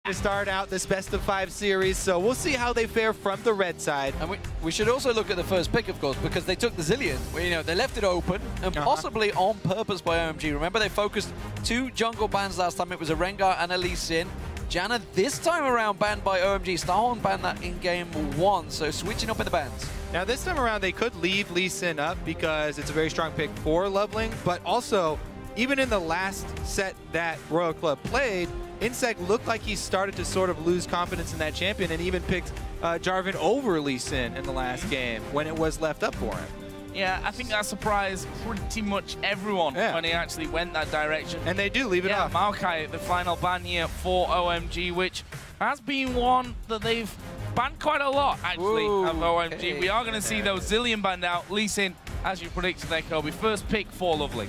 to start out this best-of-5 series, so we'll see how they fare from the red side. And we should also look at the first pick, of course, because they took the Zillion. You know, they left it open, and possibly on purpose by OMG. Remember, they focused 2 jungle bans last time. It was a Rengar and a Lee Sin. Janna this time around banned by OMG. Starhorn banned that in game 1, so switching up in the bans. Now this time around, they could leave Lee Sin up because it's a very strong pick for leveling, but also, even in the last set that Royal Club played, Insect looked like he started to sort of lose confidence in that champion and even picked Jarvan over Lee Sin in the last game when it was left up for him. Yeah, I think that surprised pretty much everyone when he actually went that direction. And they do leave it up. Maokai, the final ban here for OMG, which has been one that they've banned quite a lot, actually, of OMG. Okay. We are going to see those Zillion banned out. Lee Sin, as you predicted there, Kobe, first pick for Lovely.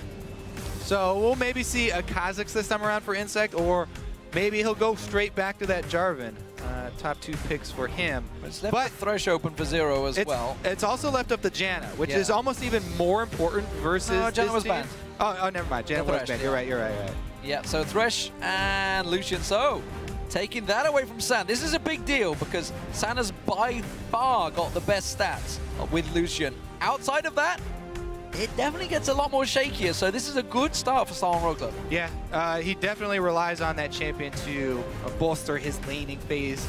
So we'll maybe see a Kha'Zix this time around for Insect, or maybe he'll go straight back to that Jarvan. Top 2 picks for him. It's left the Thresh open for 0 as well. It's also left up the Janna, which is almost even more important versus Janna was team. banned. Oh, never mind. Janna was banned. You're right. Yeah, so Thresh and Lucian. So taking that away from San. This is a big deal because San has by far got the best stats with Lucian. Outside of that, it definitely gets a lot more shakier, so this is a good start for Starhorn Royal Club. Yeah, he definitely relies on that champion to bolster his laning phase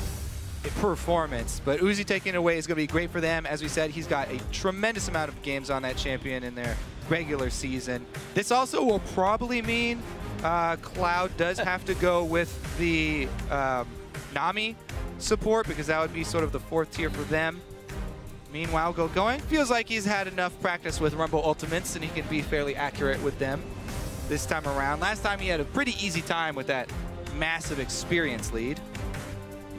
performance, but Uzi taking it away is going to be great for them. As we said, he's got a tremendous amount of games on that champion in their regular season. This also will probably mean Cloud does have to go with the Nami support, because that would be sort of the 4th tier for them. Meanwhile, Going feels like he's had enough practice with Rumble Ultimates and he can be fairly accurate with them this time around. Last time he had a pretty easy time with that massive experience lead.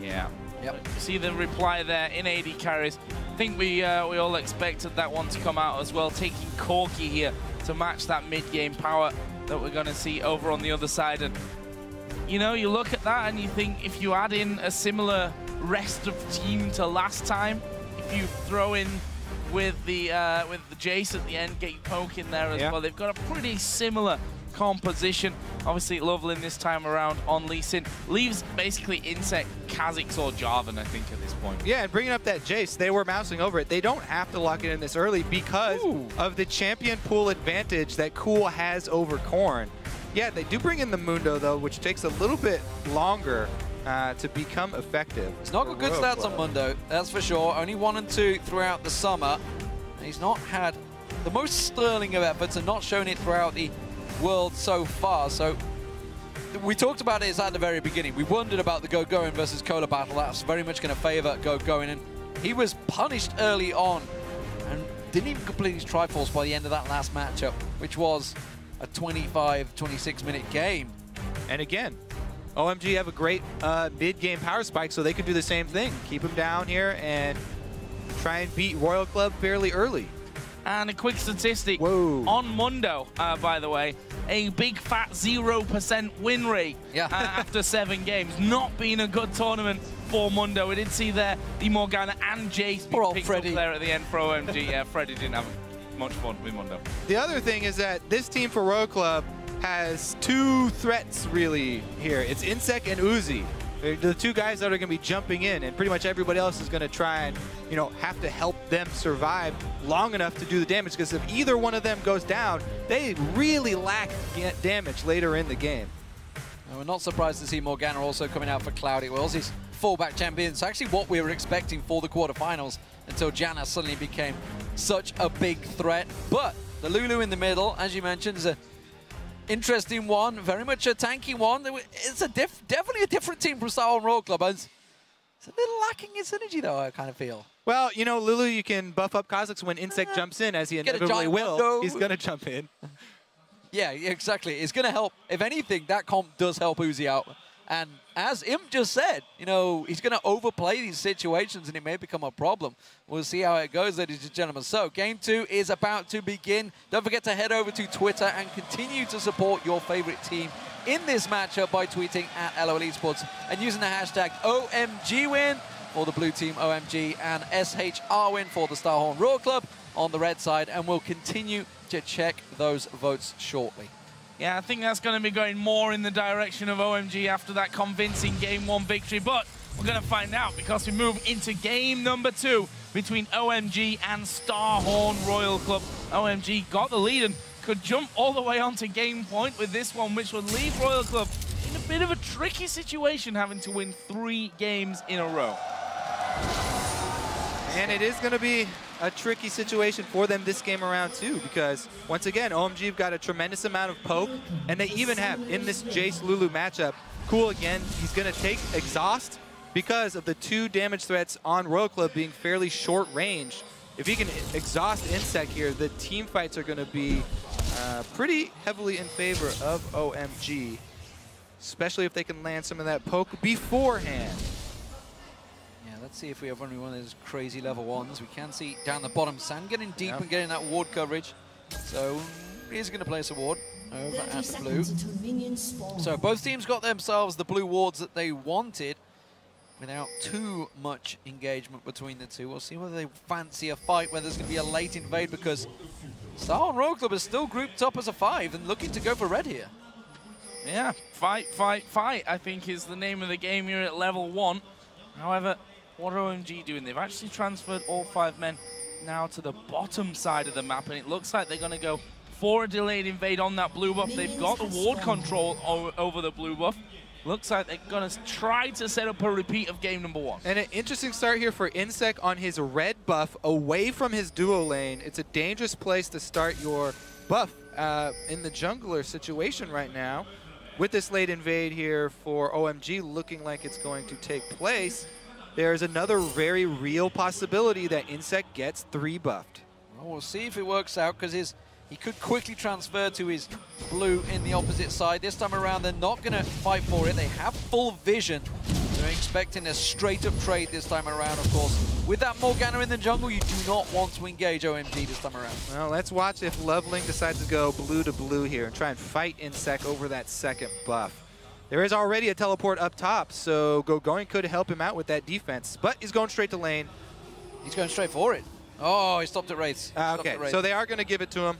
Yeah. Yep. See the reply there in AD carries. I think we all expected that one to come out as well, taking Corki here to match that mid-game power that we're going to see over on the other side. And, you know, you look at that and you think if you add in a similar rest of team to last time, if you throw in with the Jace at the end, get your poke in there as well, they've got a pretty similar composition. Obviously, Loveland this time around on Lee Sin leaves basically Insect, Kha'Zix, or Jarvan, I think, at this point. Yeah, and bringing up that Jace, they were mousing over it. They don't have to lock it in this early because of the champion pool advantage that Cool has over Corn. Yeah, they do bring in the Mundo, though, which takes a little bit longer to become effective. He's not got good stats on Mundo, that's for sure. Only 1 and 2 throughout the summer. And he's not had the most sterling of efforts and not shown it throughout the world so far. So we talked about it at the very beginning. We wondered about the Going versus Cola battle. That's very much going to favor Going, and he was punished early on and didn't even complete his Triforce by the end of that last matchup, which was a 25-26 minute game. And again, OMG have a great mid-game power spike, so they could do the same thing. Keep him down here and try and beat Royal Club fairly early. And a quick statistic on Mundo, by the way, a big fat 0% win rate after 7 games. Not been a good tournament for Mundo. We did see there the Morgana and Jace picked up there at the end for OMG. Yeah, Freddy didn't have much fun with Mundo. The other thing is that this team for Royal Club has 2 threats really here. It's Insect and Uzi. They're the 2 guys that are going to be jumping in, and pretty much everybody else is going to try and, you know, have to help them survive long enough to do the damage, because if either one of them goes down, they really lack damage later in the game. And we're not surprised to see Morgana also coming out for Cloud. It was his fallback champion. It's actually what we were expecting for the quarterfinals until Janna suddenly became such a big threat. But the Lulu in the middle, as you mentioned, is a interesting one, very much a tanky one. It's a definitely a different team from Starhorn Royal Club. It's a little lacking in synergy, though, I kind of feel. Well, you know, Lulu, you can buff up Kha'Zix when Insect jumps in, as he inevitably will. He's going to jump in. Yeah, exactly. It's going to help. If anything, that comp does help Uzi out. And as Imp just said, you know, he's going to overplay these situations and it may become a problem. We'll see how it goes, ladies and gentlemen. So, Game 2 is about to begin. Don't forget to head over to Twitter and continue to support your favorite team in this matchup by tweeting at LOL Esports and using the hashtag OMGWin for the blue team OMG and SHR win for the Starhorn Royal Club on the red side. And we'll continue to check those votes shortly. Yeah, I think that's going to be going more in the direction of OMG after that convincing Game 1 victory. But we're going to find out because we move into game number 2 between OMG and Starhorn Royal Club. OMG got the lead and could jump all the way onto game point with this one, which would leave Royal Club in a bit of a tricky situation, having to win 3 games in a row. And it is going to be a tricky situation for them this game around too, because once again, OMG have got a tremendous amount of poke, and they even have in this Jace Lulu matchup, Cool again, he's going to take Exhaust because of the 2 damage threats on Royal Club being fairly short range. If he can exhaust Insect here, the team fights are going to be pretty heavily in favor of OMG, especially if they can land some of that poke beforehand. Let's see if we have one of those crazy level 1s. We can see down the bottom, San getting deep and getting that ward coverage. So he's going to place a ward over at the blue. So both teams got themselves the blue wards that they wanted without too much engagement between the two. We'll see whether they fancy a fight, whether there's going to be a late invade, because Starhorn Royal Club is still grouped up as a 5 and looking to go for red here. Yeah, fight, fight, fight, I think is the name of the game here at level 1. However, what are OMG doing? They've actually transferred all 5 men now to the bottom side of the map, and it looks like they're going to go for a delayed invade on that blue buff. They've got the ward control over the blue buff. Looks like they're going to try to set up a repeat of game number 1. And an interesting start here for Insect on his red buff away from his duo lane. It's a dangerous place to start your buff in the jungler situation right now. With this late invade here for OMG looking like it's going to take place, there's another very real possibility that Insect gets 3 buffed. Well, we'll see if it works out, because he could quickly transfer to his blue in the opposite side. This time around, they're not going to fight for it. They have full vision. They're expecting a straight-up trade this time around, of course. With that Morgana in the jungle, you do not want to engage OMG this time around. Well, let's watch if Loveling decides to go blue to blue here and try and fight Insect over that second buff. There is already a teleport up top, so Going could help him out with that defense, but he's going straight to lane. He's going straight for it. Oh, he stopped at Wraiths. Okay, so they are going to give it to him.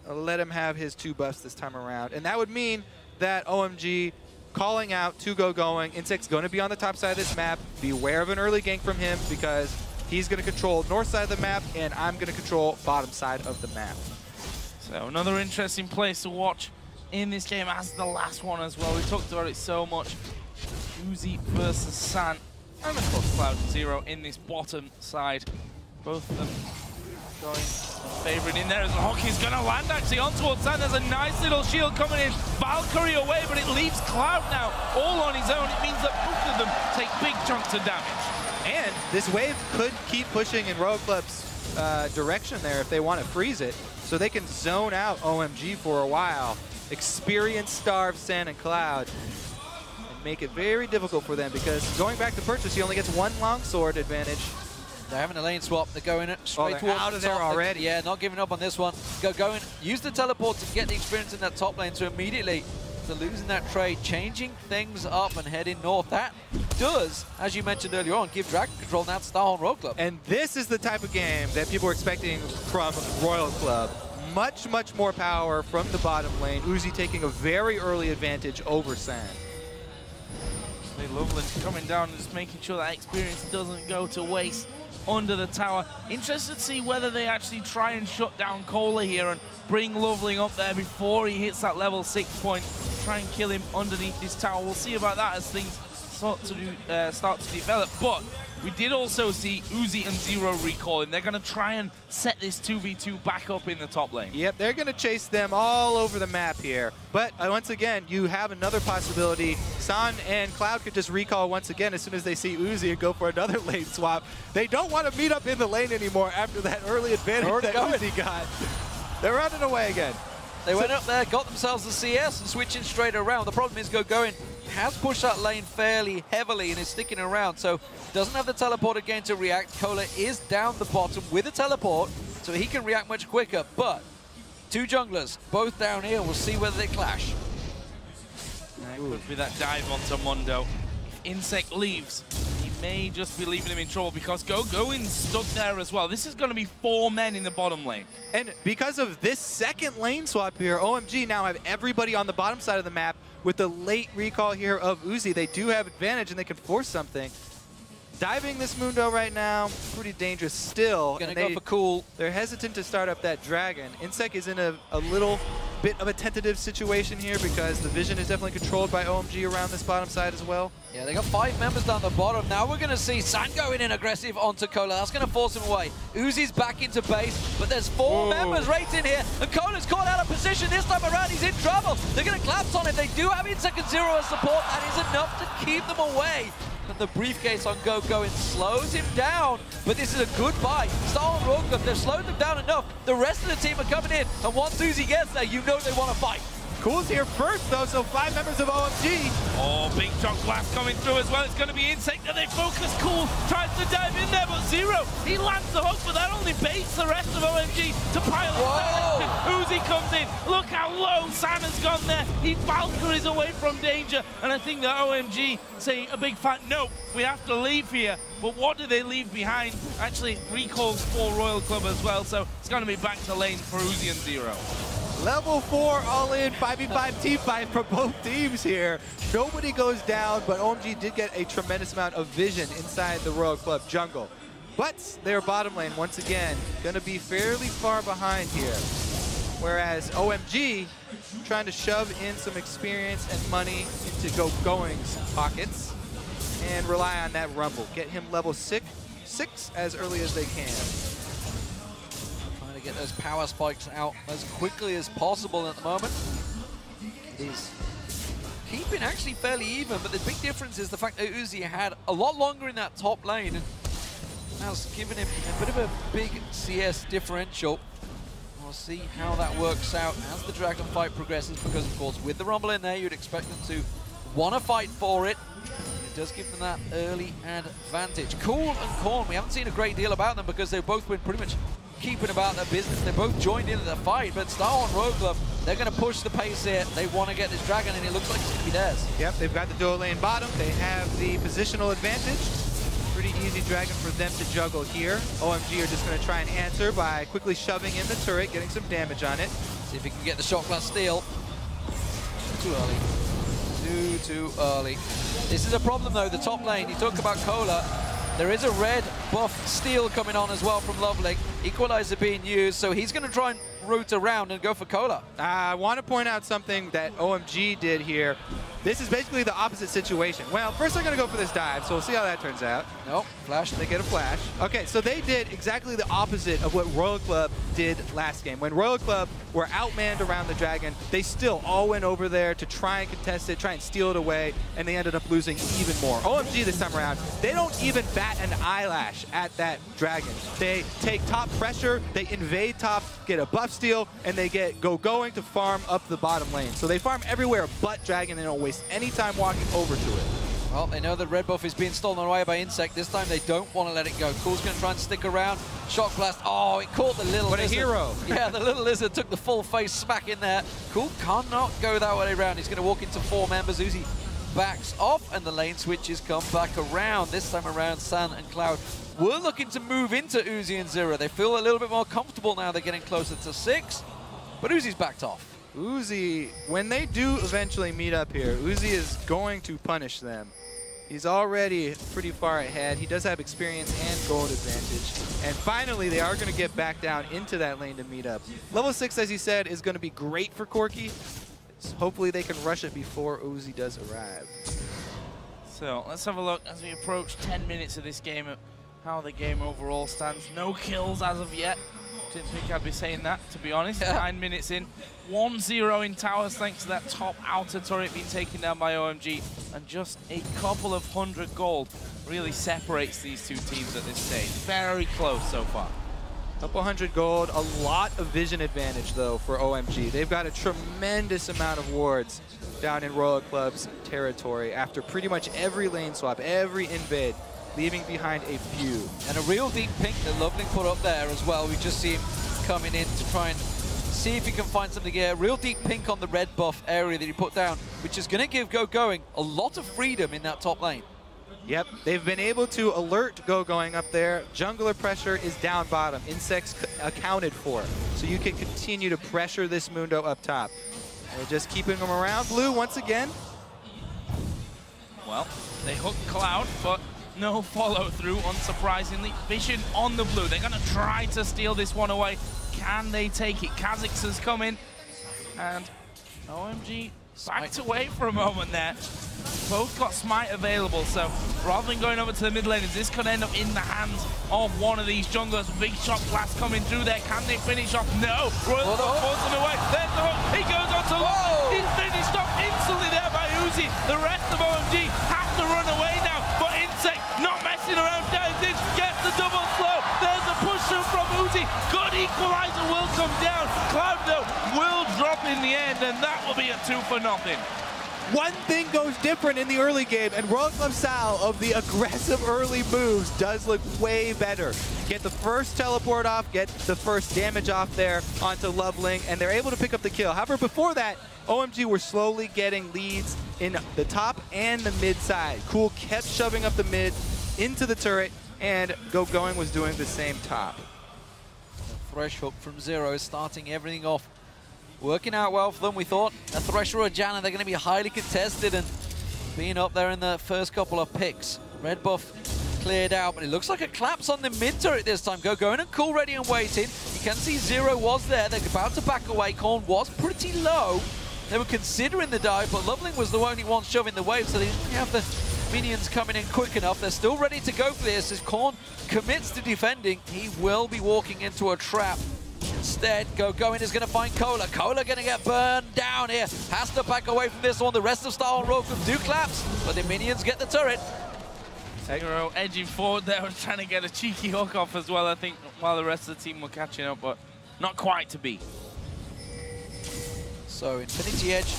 Let him have his 2 buffs this time around. And that would mean that OMG calling out to Going. Insect's going to be on the top side of this map. Beware of an early gank from him, because he's going to control north side of the map, and I'm going to control bottom side of the map. So another interesting place to watch in this game as the last one as well. We talked about it so much. Uzi versus San, and of course Cloud and Zero in this bottom side. Both of them going favorite in there as the hockey's going to land actually on towards San. There's a nice little shield coming in. Valkyrie away, but it leaves Cloud now all on his own. It means that both of them take big chunks of damage. And this wave could keep pushing in Royal Club's direction there if they want to freeze it, so they can zone out OMG for a while. Experience starve San and Cloud and make it very difficult for them, because going back to purchase, he only gets 1 longsword advantage. They're having a lane swap. They're going straight towards out of the there top. already. Yeah, not giving up on this one. Going, use the teleport to get the experience in that top lane, so immediately they're losing that trade, changing things up and heading north. That does, as you mentioned earlier on, give Dragon control now to Starhorn Royal Club. And this is the type of game that people are expecting from Royal Club. Much, much more power from the bottom lane. Uzi taking a very early advantage over San. Loveland coming down and just making sure that experience doesn't go to waste under the tower. Interested to see whether they actually try and shut down Cola here and bring Loveling up there before he hits that level 6 point. Try and kill him underneath this tower. We'll see about that as things start to develop. But we did also see Uzi and Zero recalling. They're going to try and set this 2v2 back up in the top lane. Yep, they're going to chase them all over the map here. But once again, you have another possibility. San and Cloud could just recall once again as soon as they see Uzi and go for another lane swap. They don't want to meet up in the lane anymore after that early advantage that Uzi got. They're running away again. They went up there, got themselves the CS, and switching straight around. The problem is Going has pushed that lane fairly heavily and is sticking around, so doesn't have the teleport again to react. Cola is down the bottom with a teleport, so he can react much quicker, but 2 junglers, both down here. We'll see whether they clash. It could be that dive onto Mundo. If Insect leaves, he may just be leaving him in trouble because Going stuck there as well. This is going to be 4 men in the bottom lane. And because of this second lane swap here, OMG now have everybody on the bottom side of the map. With the late recall here of Uzi, they do have advantage and they can force something. Diving this Mundo right now, pretty dangerous still. Gonna go for cool. They're hesitant to start up that Dragon. Insec is in a little bit of a tentative situation here because the vision is definitely controlled by OMG around this bottom side as well. Yeah, they got 5 members down the bottom. Now we're going to see San going in aggressive onto Cola. That's going to force him away. Uzi's back into base, but there's 4 members right in here, and Cola's caught out of position. This time around, he's in trouble. They're going to collapse on him. They do have Insec and Zero as support. That is enough to keep them away. But the briefcase on Going slows him down, but this is a good buy. Star and Rogue, they've slowed them down enough. The rest of the team are coming in, and once Uzi gets there, you know they want to fight. Cool's here first, though, so 5 members of OMG. Oh, big chunk blast coming through as well. It's going to be Insect that they focus. Cool tries to dive in there, but Zero, he lands the hook, but that only baits the rest of OMG to pile up. Uzi comes in. Look how low San has gone there. He Valkyries away from danger, and I think that OMG say a big fat no, we have to leave here. But what do they leave behind? Actually, recalls for Royal Club as well, so it's going to be back to lane for Uzi and Zero. Level 4 all-in 5v5 team fight for both teams here. Nobody goes down, but OMG did get a tremendous amount of vision inside the Royal Club jungle. But their bottom lane, once again, going to be fairly far behind here. Whereas OMG trying to shove in some experience and money into Going's pockets and rely on that Rumble. Get him level 6 as early as they can. Get those power spikes out as quickly as possible at the moment. It is keeping actually fairly even, but the big difference is the fact that Uzi had a lot longer in that top lane and has given him a bit of a big CS differential. We'll see how that works out as the Dragon fight progresses, because of course with the Rumble in there you'd expect them to want to fight for it. It does give them that early advantage. Cool and Korn, we haven't seen a great deal about them because they've both been pretty much keeping about their business. They both joined into the fight, but Star and Rogue Club, they're going to push the pace here. They want to get this Dragon, and it looks like it's going to be theirs. Yep, they've got the dual lane bottom. They have the positional advantage. Pretty easy Dragon for them to juggle here. OMG are just going to try and answer by quickly shoving in the turret, getting some damage on it. See if he can get the shot class steal. Too early. Too early. This is a problem, though, the top lane. You talk about Cola. There is a red buff steal coming on as well from Loveling. Equalizer being used, so he's going to try and route around and go for Cola. I want to point out something that OMG did here. This is basically the opposite situation. Well, first they're going to go for this dive, so we'll see how that turns out. Nope, flash. They get a flash. Okay, so they did exactly the opposite of what Royal Club did last game. When Royal Club were outmanned around the Dragon, they still all went over there to try and contest it, try and steal it away, and they ended up losing even more. OMG this time around, they don't even bat an eyelash at that Dragon. They take top pressure, they invade top, get a buff steal, and they get Going to farm up the bottom lane. So they farm everywhere but Dragon, and don't waste any time walking over to it. Well, they know the red buff is being stolen away by Insect. This time they don't want to let it go. Cool's going to try and stick around. Shock blast. Oh, it caught the little lizard. What a hero. Yeah, the little lizard took the full face smack in there. Cool cannot go that way around. He's going to walk into 4 members. Uzi backs off, and the lane switches come back around. This time around, San and Cloud were looking to move into Uzi and Zero. They feel a little bit more comfortable now. They're getting closer to 6, but Uzi's backed off. Uzi, when they do eventually meet up here, Uzi is going to punish them. He's already pretty far ahead. He does have experience and gold advantage. And finally, they are going to get back down into that lane to meet up. Level 6, as you said, is going to be great for Corki. So hopefully they can rush it before Uzi does arrive. So let's have a look as we approach 10 minutes of this game, at how the game overall stands. No kills as of yet. Didn't think I'd be saying that, to be honest. 9 minutes in. 1-0 in towers thanks to that top outer turret being taken down by OMG. And just a couple of 100 gold really separates these two teams at this stage. Very close so far. Couple 100 gold, a lot of vision advantage though for OMG. They've got a tremendous amount of wards down in Royal Club's territory after pretty much every lane swap, every invade, leaving behind a few. And a real deep pink that Loveling put up there as well. We just see him coming in to try and see if he can find something here. A real deep pink on the red buff area that he put down, which is going to give Going a lot of freedom in that top lane. Yep, they've been able to alert going up there. Jungler pressure is down bottom. Insects accounted for. So you can continue to pressure this Mundo up top. They're just keeping them around. Blue once again. Well, they hook Cloud, but no follow-through, unsurprisingly. Vision on the Blue. They're going to try to steal this one away. Can they take it? Kha'Zix has come in, and OMG backed away for a moment there. Both got Smite available, so rather than going over to the mid laners, this could end up in the hands of one of these junglers. Big shot blast coming through there. Can they finish off? No. Royal pulls them away. There's the hook. He goes on to Lock. He's finished off instantly there by Uzi. The rest of OMG have to run away now, but Insect not messing around. Dives in, gets the double slow. There's a push through from Uzi. Good equalizer will come down. Cloud, though, will drop in the end, and that will be a 2-0. One thing goes different in the early game, and Royal Club Sal of the aggressive early moves does look way better. Get the first teleport off, get the first damage off there onto Loveling, and they're able to pick up the kill. However, before that, OMG were slowly getting leads in the top and the mid side. Cool kept shoving up the mid into the turret, and Going was doing the same top. Fresh hook from Zero, starting everything off. Working out well for them. We thought a Thresh or a Janna, they're going to be highly contested and being up there in the first couple of picks. Red buff cleared out, but it looks like a collapse on the mid turret this time. Going and Cool ready and waiting. You can see Zero was there. They're about to back away. Korn was pretty low. They were considering the dive, but Loveling was the only one shoving the wave, so they didn't have the minions coming in quick enough. They're still ready to go for this. As Korn commits to defending, he will be walking into a trap. Instead, Going is going to find Cola. Cola going to get burned down here. Has to back away from this one. The rest of Star and Rogue do collapse, but the minions get the turret. Hero edging forward there, was trying to get a cheeky hook off as well, I think, while the rest of the team were catching up, but not quite to be. So Infinity Edge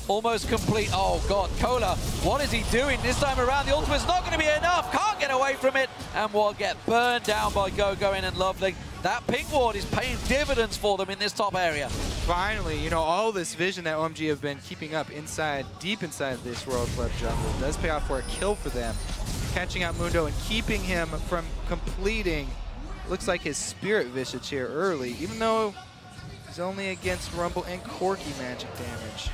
almost complete. Oh God, Cola, what is he doing this time around? The ultimate's not going to be enough. Can't get away from it, and will get burned down by Going and Loveling. That pink ward is paying dividends for them in this top area. Finally, you know, all this vision that OMG have been keeping up inside, deep inside this Royal Club jungle does pay off for a kill for them. Catching out Mundo and keeping him from completing, looks like his Spirit Visage here early, even though he's only against Rumble and Corki magic damage.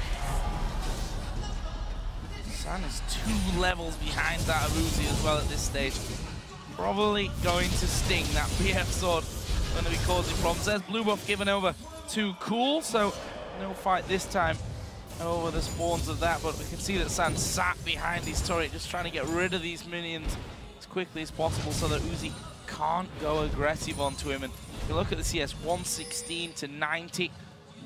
San is 2 levels behind that of Uzi as well at this stage. Probably going to sting. That BF sword going to be causing problems. There's blue buff given over to Cool, so no fight this time over the spawns of that, but we can see that San sat behind his turret just trying to get rid of these minions as quickly as possible so that Uzi can't go aggressive onto him. And if you look at the CS, 116 to 90.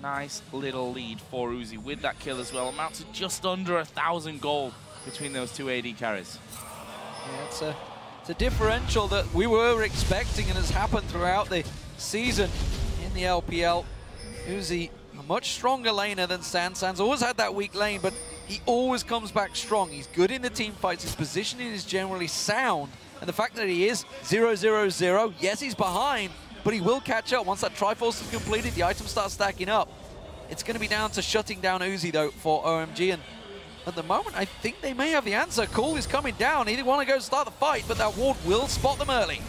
Nice little lead for Uzi with that kill as well. Amounts to just under 1,000 gold between those two AD carries. Yeah, it's a differential that we were expecting and has happened throughout the season in the LPL. Uzi, a much stronger laner than San. San's always had that weak lane, but he always comes back strong. He's good in the team fights. His positioning is generally sound. And the fact that he is 0-0-0, yes, he's behind, but he will catch up. Once that Triforce is completed, the items start stacking up. It's going to be down to shutting down Uzi, though, for OMG. And at the moment, I think they may have the answer. Cool is coming down. He didn't want to go start the fight, but that ward will spot them early.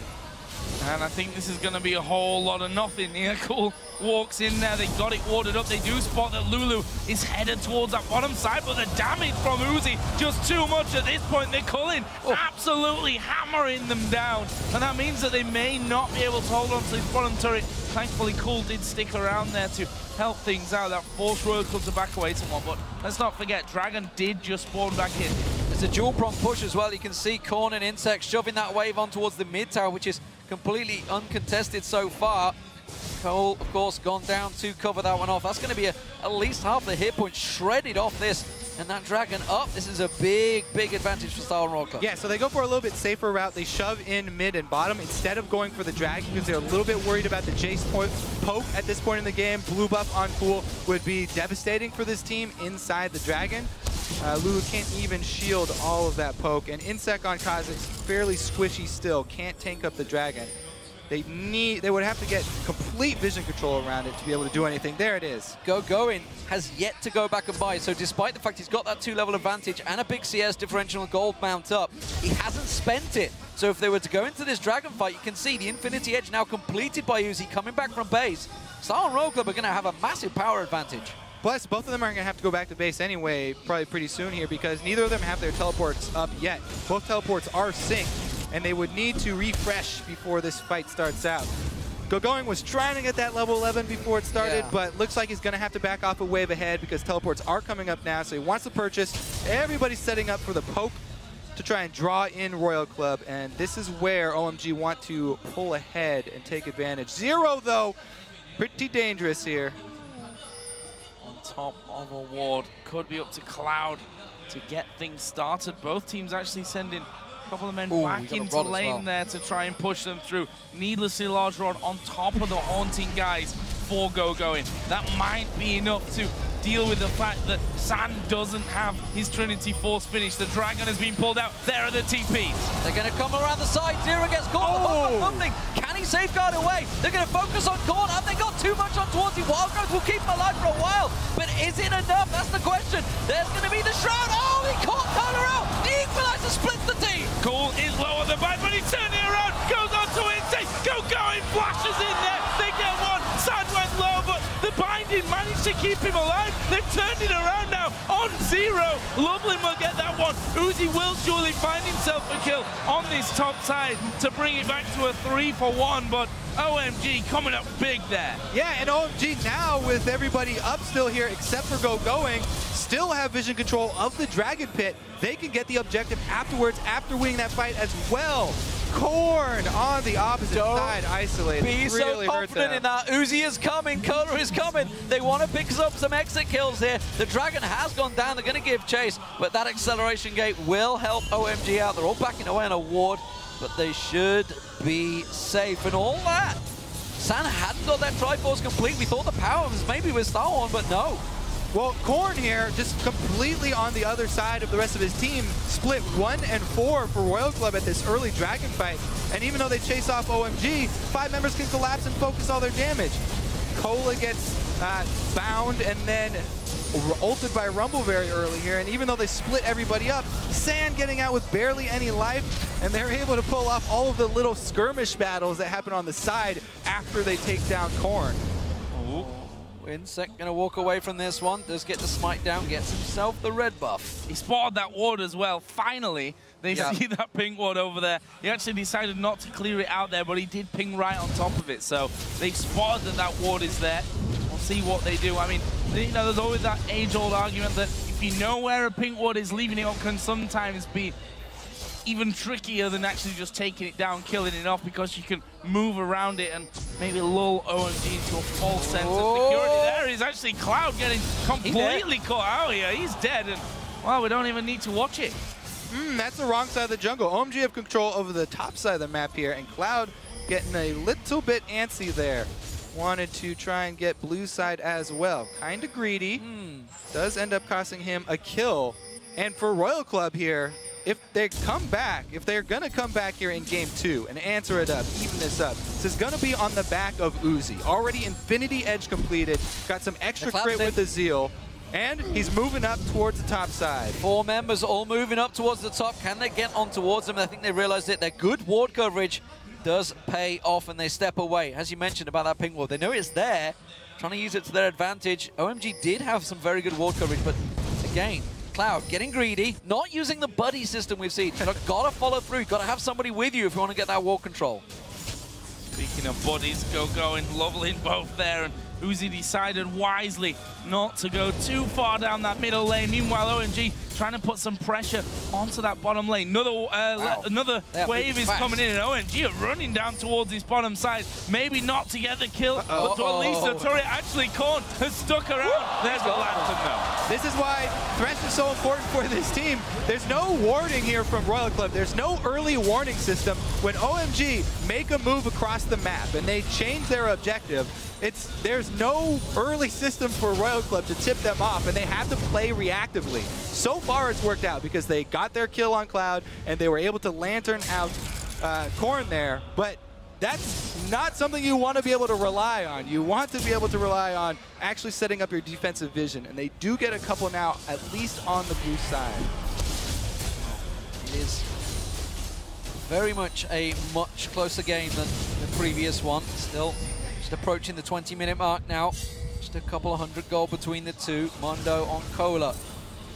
And I think this is going to be a whole lot of nothing here. Cool walks in there. They got it warded up. They do spot that Lulu is headed towards that bottom side, but the damage from Uzi just too much at this point. They're Cullen absolutely hammering them down. And that means that they may not be able to hold on to this bottom turret. Thankfully, Cool did stick around there to help things out. That forced Royal Club to back away somewhat. But let's not forget, Dragon did just spawn back in. It's a dual prong push as well. You can see Korn and Insect shoving that wave on towards the mid tower, which is completely uncontested so far. Cole, of course, gone down to cover that one off. That's going to be at least half the hit point shredded off this. And that Dragon up. This is a big, big advantage for Star and Royal Club. Yeah, so they go for a little bit safer route. They shove in mid and bottom instead of going for the Dragon because they're a little bit worried about the Jace poke at this point in the game. Blue buff on Cool would be devastating for this team inside the Dragon. Lulu can't even shield all of that poke. And Insect on Kha'Zix, fairly squishy still. Can't tank up the Dragon. They would have to get complete vision control around it to be able to do anything. There it is. Going has yet to go back and buy, so despite the fact he's got that 2-level advantage and a big CS differential gold mount up, he hasn't spent it. So if they were to go into this Dragon fight, you can see the Infinity Edge now completed by Uzi coming back from base. Star and Royal Club are going to have a massive power advantage. Plus, both of them are going to have to go back to base anyway, probably pretty soon here, because neither of them have their teleports up yet. Both teleports are synced, and they would need to refresh before this fight starts out. Going was trying to get that level 11 before it started, but looks like he's going to have to back off a wave ahead because teleports are coming up now, so he wants to purchase. Everybody's setting up for the poke to try and draw in Royal Club, and this is where OMG want to pull ahead and take advantage. Zero, though, pretty dangerous here. Top of a ward, could be up to Cloud to get things started. Both teams actually sending a couple of men back into lane there to try and push them through. Needlessly large rod on top of the haunting guys for Going. That might be enough to deal with the fact that San doesn't have his Trinity Force finish. The Dragon has been pulled out. There are the TPs. They're going to come around the side. Zero gets caught. Something. Can he safeguard away? They're going to focus on Korn. Have they got too much on towards him? Wild Growth will keep him alive for a while. But is it enough? That's the question. There's going to be the Shroud. Oh, he caught Kohler out. The Equalizer splits the team. Cole is low on the back, but he's turning around. Goes on to Insane. Going flashes in there. They get one. San went low, but the binding managed to keep him alive. They've turned it around now on Zero. Loveland will get that one. Uzi will surely find himself a kill on this top side to bring it back to a 3-for-1, but OMG coming up big there. Yeah, and OMG now with everybody up still here except for Going, still have vision control of the Dragon Pit. They can get the objective afterwards after winning that fight as well. Korn on the opposite side, isolated. Be so confident in that. Uzi is coming, Kohler is coming. They want to pick up some exit kills here. The Dragon has gone down. They're going to give chase, but that acceleration gate will help OMG out. They're all backing away on a ward, but they should be safe. And all that, San hadn't got that Triforce complete. We thought the power was maybe with Starhorn, but no. Well, Korn here, just completely on the other side of the rest of his team, split 1 and 4 for Royal Club at this early Dragon fight. And even though they chase off OMG, 5 members can collapse and focus all their damage. Cola gets bound and then ulted by Rumble very early here. And even though they split everybody up, San getting out with barely any life, and they're able to pull off all of the little skirmish battles that happen on the side after they take down Korn. Insect going to walk away from this one. Does get the smite down, gets himself the red buff. He spotted that ward as well. Finally, they see that pink ward over there. He actually decided not to clear it out there, but he did ping right on top of it. So they've spotted that ward is there. We'll see what they do. I mean, you know, there's always that age-old argument that if you know where a pink ward is, leaving it up can sometimes be even trickier than actually just taking it down, killing it off, because you can move around it and maybe lull OMG into a false sense of security. There is actually Cloud getting completely caught out here. He's dead, and well, we don't even need to watch it. That's the wrong side of the jungle. OMG have control over the top side of the map here, and Cloud getting a little bit antsy there. Wanted to try and get blue side as well. Kind of greedy. Does end up costing him a kill. And for Royal Club here, if they come back, if they're going to come back here in game 2 and answer it up, even this up, this is going to be on the back of Uzi. Already Infinity Edge completed, got some extra crit with the Zeal, and he's moving up towards the top side. 4 members all moving up towards the top. Can they get on towards them? I think they realized it. Their good ward coverage does pay off, and they step away. As you mentioned about that pink ward, they know it's there, trying to use it to their advantage. OMG did have some very good ward coverage, but again, Cloud getting greedy, not using the buddy system we've seen. Gotta follow through, gotta have somebody with you if you want to get that wall control. Speaking of buddies, Going, Loveland both there, and Uzi decided wisely not to go too far down that middle lane. Meanwhile, OMG trying to put some pressure onto that bottom lane. Another wave is coming in, and OMG are running down towards his bottom side. Maybe not to get the kill, but at least the turret actually Korn has stuck around. There's the lantern though. This is why Thresh is so important for this team. There's no warning here from Royal Club. There's no early warning system. When OMG make a move across the map and they change their objective, there's no early system for Royal Club to tip them off, and they have to play reactively. So far it's worked out because they got their kill on Cloud and they were able to lantern out Korn there, but that's not something you want to be able to rely on. You want to be able to rely on actually setting up your defensive vision, and they do get a couple now, at least on the blue side. It is very much a much closer game than the previous one. Still just approaching the 20-minute mark now. Just a couple of 100 gold between the two. Mondo on Cola.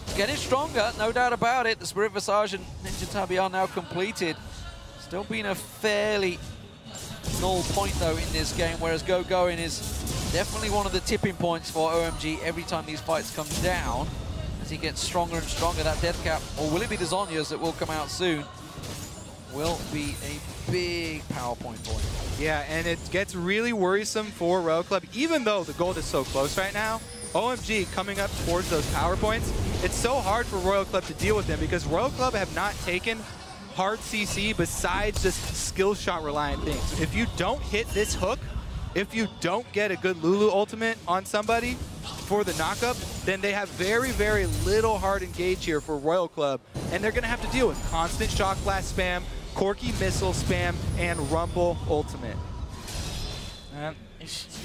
It's getting stronger, no doubt about it. The Spirit Visage and Ninja Tabi are now completed. Still being a fairly null point though in this game, whereas Going is definitely one of the tipping points for OMG every time these fights come down. As he gets stronger and stronger, that death cap, or will it be the Zhonya's that will come out soon, will be a big power point for him. Yeah, and it gets really worrisome for Royal Club, even though the gold is so close right now. OMG coming up towards those power points, it's so hard for Royal Club to deal with them because Royal Club have not taken hard CC besides just skill shot reliant things. If you don't hit this hook, if you don't get a good Lulu ultimate on somebody for the knockup, then they have very, very little hard engage here for Royal Club, and they're going to have to deal with constant shock blast spam, Corki missile spam, and Rumble ultimate. And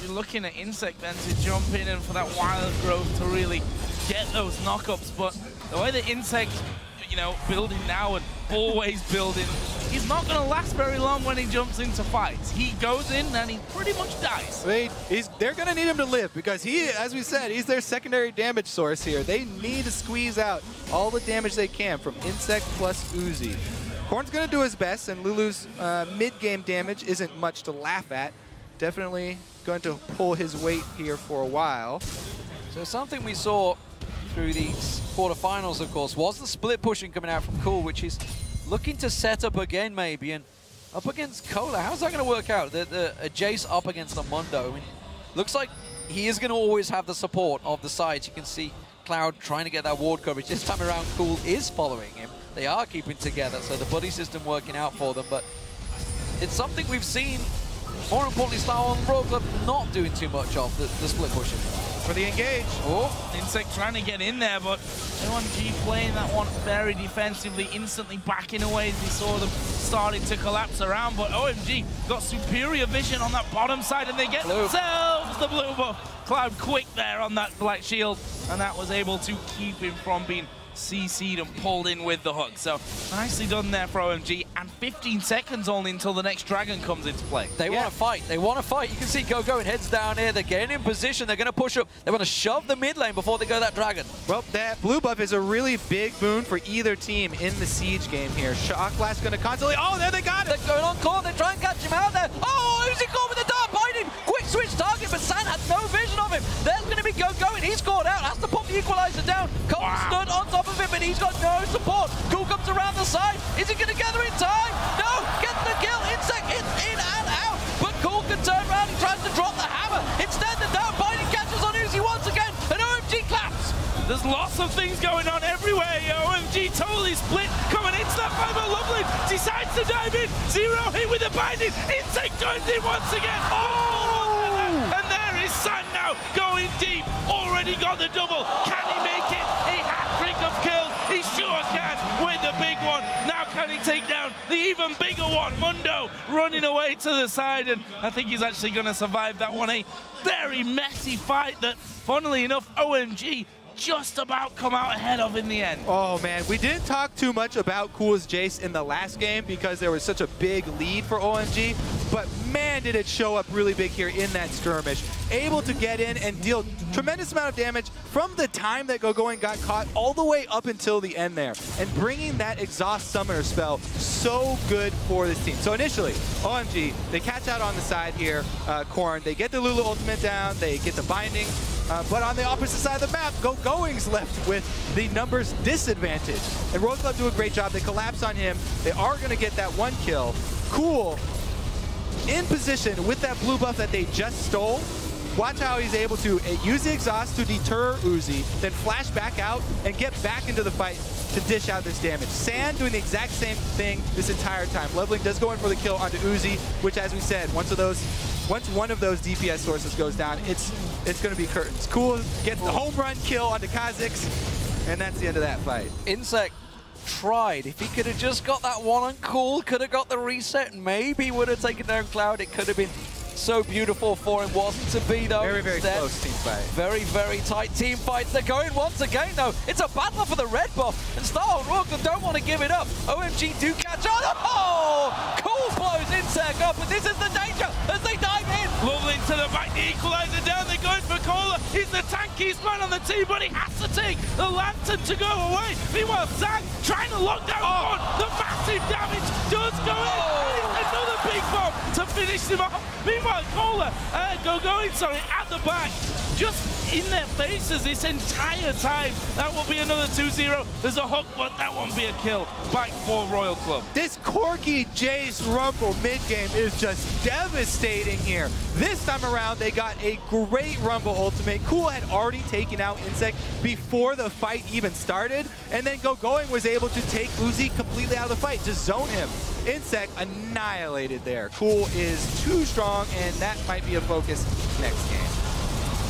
you're looking at Insect then to jump in and for that wild growth to really get those knockups, but the way the Insect, you know, building now and always building, he's not going to last very long when he jumps into fights. He goes in and he pretty much dies. They're going to need him to live because he, as we said, he's their secondary damage source here. They need to squeeze out all the damage they can from Insect plus Uzi. Korn's going to do his best, and Lulu's mid-game damage isn't much to laugh at. Definitely going to pull his weight here for a while. So something we saw through these quarterfinals, of course, was the split pushing coming out from Cool, which is looking to set up again maybe, and up against Cola. How's that going to work out? The Jace up against the Mundo. I mean, looks like he is going to always have the support of the sides. You can see Cloud trying to get that ward coverage. This time around, Cool is following him. They are keeping together, so the buddy system working out for them, but it's something we've seen, more importantly, Star and Royal Club not doing too much of, the split pushing. For the engage. Oh, Insect trying to get in there, but OMG playing that one very defensively, instantly backing away as we saw them starting to collapse around, but OMG got superior vision on that bottom side, and they get themselves the blue buff. Cloud quick there on that black shield, and that was able to keep him from being CC'd and pulled in with the hook. So nicely done there for OMG, and 15 seconds only until the next dragon comes into play. They want to fight. They want to fight. You can see Going heads down here. They're getting in position. They're going to push up. They want to shove the mid lane before they go that dragon. Well, that blue buff is a really big boon for either team in the Siege game here. Shock Blast going to constantly... Oh, there they got it! They're going on court. They try and catch him out there. Oh, Uzi caught with the dart biting. Quick switch target, but San had no vision of him. There's going to be Going. He's caught out. Has to pop the equalizer down. Cole stood on top of him, but he's got no support. Cool comes around the side. Is he going to gather in time? No! Gets the kill. Insect in and out. But Cool can turn around. He tries to drop the hammer. Instead, the down biting catches on Uzi once again, and OMG claps. There's lots of things going on everywhere. OMG totally split. Coming into that fight, but Lovely decides to dive in. Zero hit with the binding. Insect joins in once again. Oh! And there is San now going deep. Already got the double. Can he make it? A hat-trick of kills. He sure can with the big one. Now can he take down the even bigger one? Mundo running away to the side, and I think he's actually going to survive that one. A very messy fight that, funnily enough, OMG just about come out ahead of in the end. Oh man, we didn't talk too much about Cool's Jace in the last game because there was such a big lead for OMG, but man did it show up really big here in that skirmish. Able to get in and deal tremendous amount of damage from the time that Going got caught all the way up until the end there, and bringing that exhaust summoner spell so good for this team. So initially, OMG, they catch out on the side here, Korn, they get the Lulu ultimate down, they get the binding, but on the opposite side of the map, Going's left with the numbers disadvantage. And Royal Club do a great job. They collapse on him. They are going to get that one kill. Cool in position with that blue buff that they just stole. Watch how he's able to use the exhaust to deter Uzi, then flash back out and get back into the fight to dish out this damage. San doing the exact same thing this entire time. Leveling does go in for the kill onto Uzi, which, as we said, once one of those DPS sources goes down, it's going to be curtains. Cool gets the home run kill onto Kha'Zix, and that's the end of that fight. Insect tried. If he could have just got that one on cool, could have got the reset, and maybe would have taken down Cloud. It could have been so beautiful for him. Wasn't to be, though. Very, very close team fight. Very, very tight team fights. They're going once again, though. It's a battle for the red buff, and Star and Rourke don't want to give it up. OMG do catch on. Oh! Cool blows Insec up, and this is the danger as they dive in. Lovely to the back, the equalizer down. They're going for Cola. He's the tankiest man on the team, but he has to take the lantern to go away. Meanwhile, Zang trying to lock down one. The massive damage does go in. Another big bomb to finish him off. Meanwhile, Cola, sorry, at the back, just in their faces this entire time. That will be another 2-0. There's a hook, but that won't be a kill. Back for Royal Club. This Corki Jace Rumble mid-game is just devastating here. This time around, they got a great Rumble ultimate. Cool had already taken out Insect before the fight even started, and then Going was able to take Uzi completely out of the fight, just zone him. Insect annihilated there. Cool is too strong, and that might be a focus next game.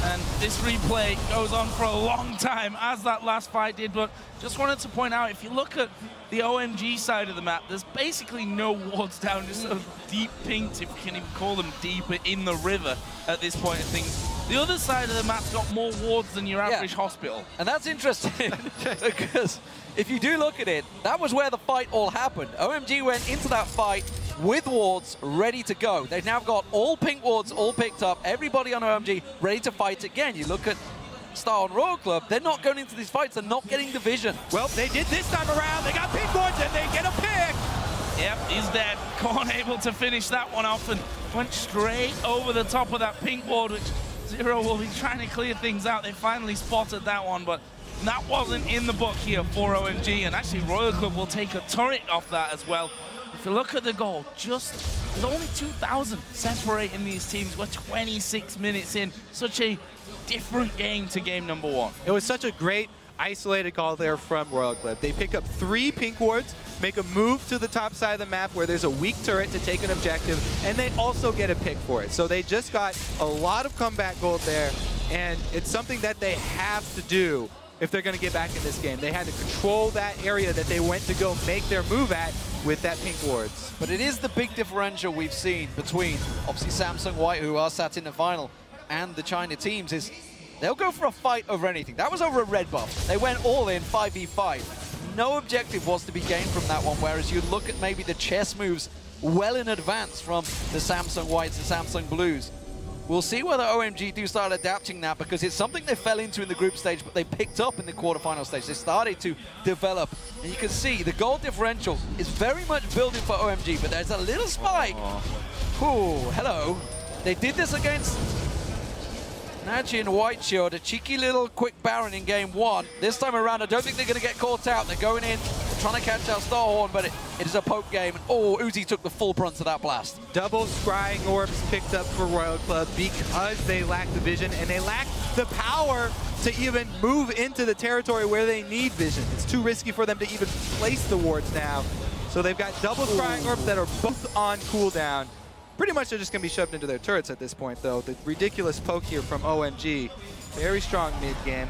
And this replay goes on for a long time, as that last fight did, but just wanted to point out, if you look at the OMG side of the map, there's basically no wards down, just sort of deep pinks, if you can even call them deeper, in the river at this point of things. The other side of the map's got more wards than your average hospital. And that's interesting, because if you do look at it, that was where the fight all happened. OMG went into that fight with wards ready to go. They've now got all pink wards all picked up, everybody on OMG ready to fight again. You look at Star and Royal Club, they're not going into these fights, they're not getting division. Well, they did this time around. They got pink wards and they get a pick. Yep, he's dead. Korn able to finish that one off and went straight over the top of that pink ward, which Zero will be trying to clear things out. They finally spotted that one, but that wasn't in the book here for OMG, and actually Royal Club will take a turret off that as well. If you look at the goal, there's only 2,000 separating these teams. We're 26 minutes in. Such a different game to game number one. It was such a great isolated call there from Royal Club. They pick up 3 pink wards, make a move to the top side of the map where there's a weak turret to take an objective, and they also get a pick for it. So they just got a lot of comeback gold there, and it's something that they have to do if they're going to get back in this game. They had to control that area that they went to go make their move at with that pink wards. But it is the big differential we've seen between, obviously, Samsung White, who are sat in the final, and the China teams, is they'll go for a fight over anything. That was over a red buff. They went all in 5v5. No objective was to be gained from that one, whereas you look at maybe the chess moves well in advance from the Samsung Whites, the Samsung Blues. We'll see whether OMG do start adapting that, because it's something they fell into in the group stage, but they picked up in the quarterfinal stage. They started to develop, and you can see the goal differential is very much building for OMG, but there's a little spike. Ooh, hello. They did this against Nachi and White Shield, a cheeky little quick Baron in game 1. This time around, I don't think they're going to get caught out. They're going in, trying to catch out Starhorn, but it is a poke game. Oh, Uzi took the full brunt of that blast. Double scrying orbs picked up for Royal Club because they lack the vision and they lack the power to even move into the territory where they need vision. It's too risky for them to even place the wards now. So they've got double scrying orbs that are both on cooldown. Pretty much they're just going to be shoved into their turrets at this point, though. The ridiculous poke here from OMG. Very strong mid-game.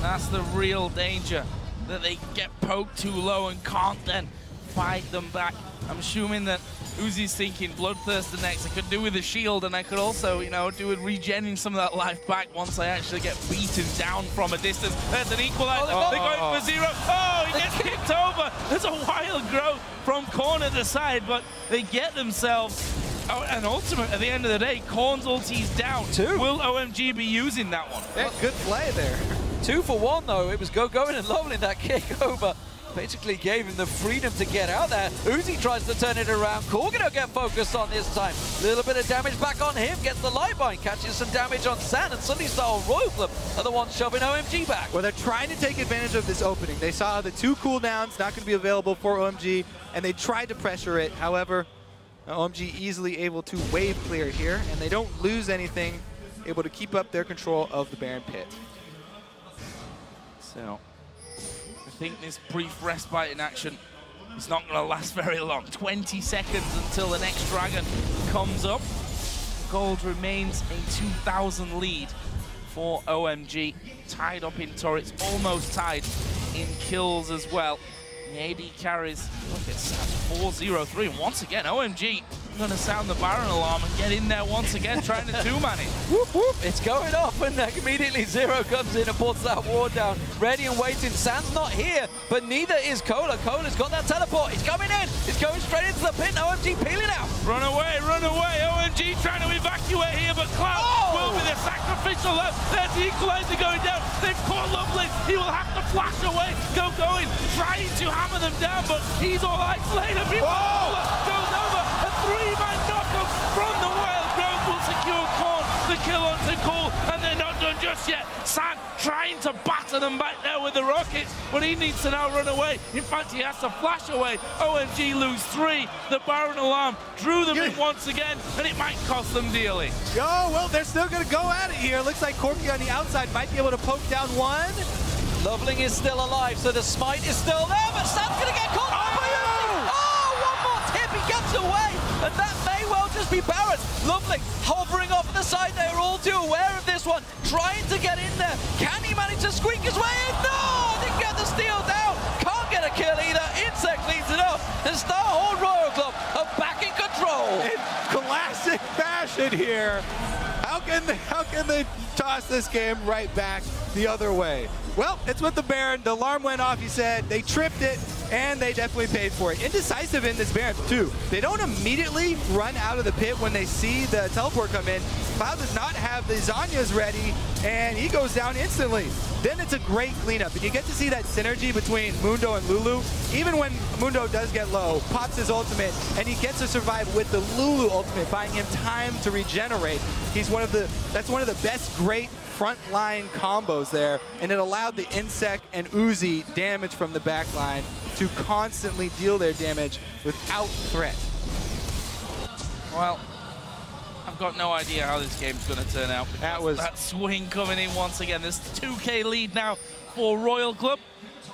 That's the real danger, that they get poked too low and can't then fight them back. I'm assuming that Uzi's thinking Bloodthirster next. I could do with a shield, and I could also, you know, do with regenerating some of that life back once I actually get beaten down from a distance. There's an equalizer. They're going for Zero. Oh, he gets kicked over. There's a wild growth from Korn at the side, but they get themselves an ultimate at the end of the day. Korn's ulti's down. Will OMG be using that one? Yeah, good play there. 2 for 1, though. It was going and lovely, that kick over. Basically gave him the freedom to get out there. Uzi tries to turn it around. Cool gonna get focused on this time. Little bit of damage back on him. Gets the light bind. Catches some damage on Sand. And suddenly Star Royal Club are the ones shoving OMG back. Well, they're trying to take advantage of this opening. They saw the 2 cooldowns not going to be available for OMG, and they tried to pressure it. However, OMG easily able to wave clear here, and they don't lose anything, able to keep up their control of the Baron Pit. So I think this brief respite in action is not going to last very long. 20 seconds until the next dragon comes up. Gold remains a 2,000 lead for OMG. Tied up in turrets, almost tied in kills as well. The AD carries, look at 4-0-3. Once again, OMG going to sound the Baron alarm and get in there once again, trying to two-man it. Whoop, whoop. It's going off, and immediately Zero comes in and puts that ward down. Ready and waiting. Sand's not here, but neither is Cola. Cola's got that teleport. He's coming in. He's going straight into the pit. OMG peeling out. Run away, run away. OMG trying to evacuate here, but Cloud will be the sacrificial left. There's the equalizer going down. They've caught Lovely. He will have to flash away. Going, trying to hammer them down, but he's all isolated. Cola goes over. A three-man knockup from the Wild Growth will secure Korn. The kill onto Cool, and they're not done just yet. San trying to batter them back there with the rockets, but he needs to now run away. In fact, he has to flash away. OMG lose 3. The Baron alarm drew them in once again, and it might cost them dearly. Oh, well, they're still going to go at it here. Looks like Corky on the outside might be able to poke down one. Loveling is still alive, so the smite is still there, but Sam's going to get caught. One more tip, he gets away, and that may well just be Baron. Loveling hovering off the side, they're all too aware of this one, trying to get in there. Can he manage to squeak his way in? No, didn't get the steal down. Can't get a kill either. Insect leads it up, and Starhorn Royal Club are back in control. In classic fashion here. How can they toss this game right back the other way? Well, it's with the Baron. The alarm went off, he said. They tripped it, and they definitely paid for it. Indecisive in this Baron, too. They don't immediately run out of the pit when they see the teleport come in. Cloud does not have the Zanyas ready, and he goes down instantly. Then it's a great cleanup, and you get to see that synergy between Mundo and Lulu. Even when Mundo does get low, pops his ultimate, and he gets to survive with the Lulu ultimate, buying him time to regenerate. That's one of the best great frontline combos there, and it allowed the Insect and Uzi damage from the backline to constantly deal their damage without threat. Well, I've got no idea how this game's going to turn out. That swing coming in once again. There's 2K lead now for Royal Club.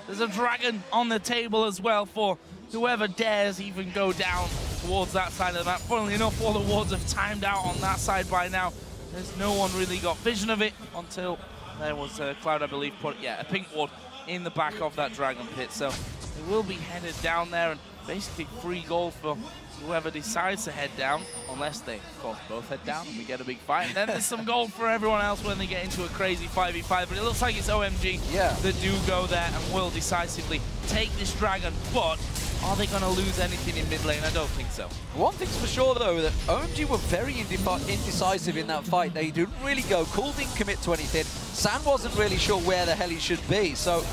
There's a dragon on the table as well for whoever dares even go down towards that side of the map. Funnily enough, all the wards have timed out on that side by now. There's no one really got vision of it until there was Cloud, I believe, put a pink ward in the back of that dragon pit. So they will be headed down there, and basically free gold for whoever decides to head down, unless they, of course, both head down and we get a big fight. And then there's some gold for everyone else when they get into a crazy 5v5. But it looks like it's OMG that do go there and will decisively take this dragon. But are they going to lose anything in mid lane? I don't think so. One thing's for sure, though, that OMG were very indecisive in that fight. They didn't really go. Cool didn't commit to anything. San wasn't really sure where the hell he should be. So,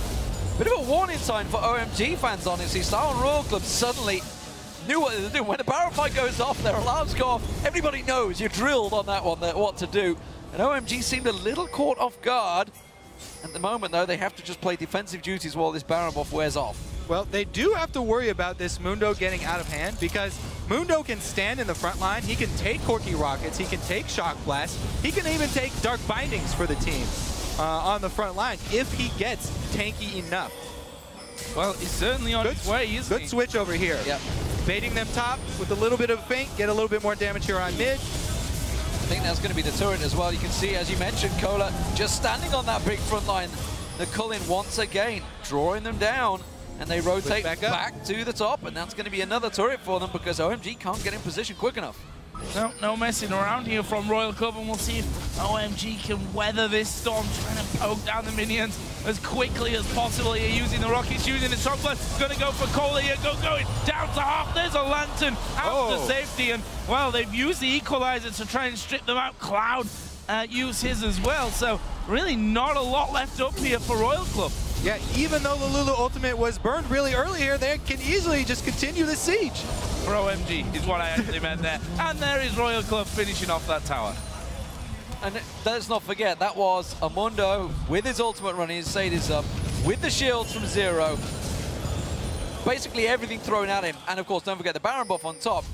bit of a warning sign for OMG fans, honestly. Starhorn Royal Club suddenly knew what they were doing. When the Baron fight goes off, their alarms go off. Everybody knows you're drilled on that one, what to do. And OMG seemed a little caught off guard. At the moment, though, they have to just play defensive duties while this Baron buff wears off. Well, they do have to worry about this Mundo getting out of hand, because Mundo can stand in the front line. He can take Corky Rockets. He can take Shock Blast. He can even take Dark Bindings for the team on the front line if he gets tanky enough. Well, he's certainly on his way, isn't he? Good switch over here. Yep. Baiting them top with a little bit of feint, get a little bit more damage here on mid. I think that's going to be the turret as well. You can see, as you mentioned, Cola just standing on that big front line. The Cullen once again drawing them down, and they rotate back to the top, and that's going to be another turret for them because OMG can't get in position quick enough. No messing around here from Royal Club, and we'll see if OMG can weather this storm, trying to poke down the minions as quickly as possible here, using the rockets, using the chocolate. Going to go for Cola here, going down to half. There's a lantern out to safety, and well, they've used the equalizer to try and strip them out. Cloud used his as well, so really not a lot left up here for Royal Club. Yeah, even though the Lulu ultimate was burned really early here, they can easily just continue the siege. For OMG is what I actually meant there. And there is Royal Club finishing off that tower. And let's not forget, that was Amundo with his ultimate running, his Sadie's up, with the shields from Zero. Basically everything thrown at him. And of course, don't forget the Baron buff on top.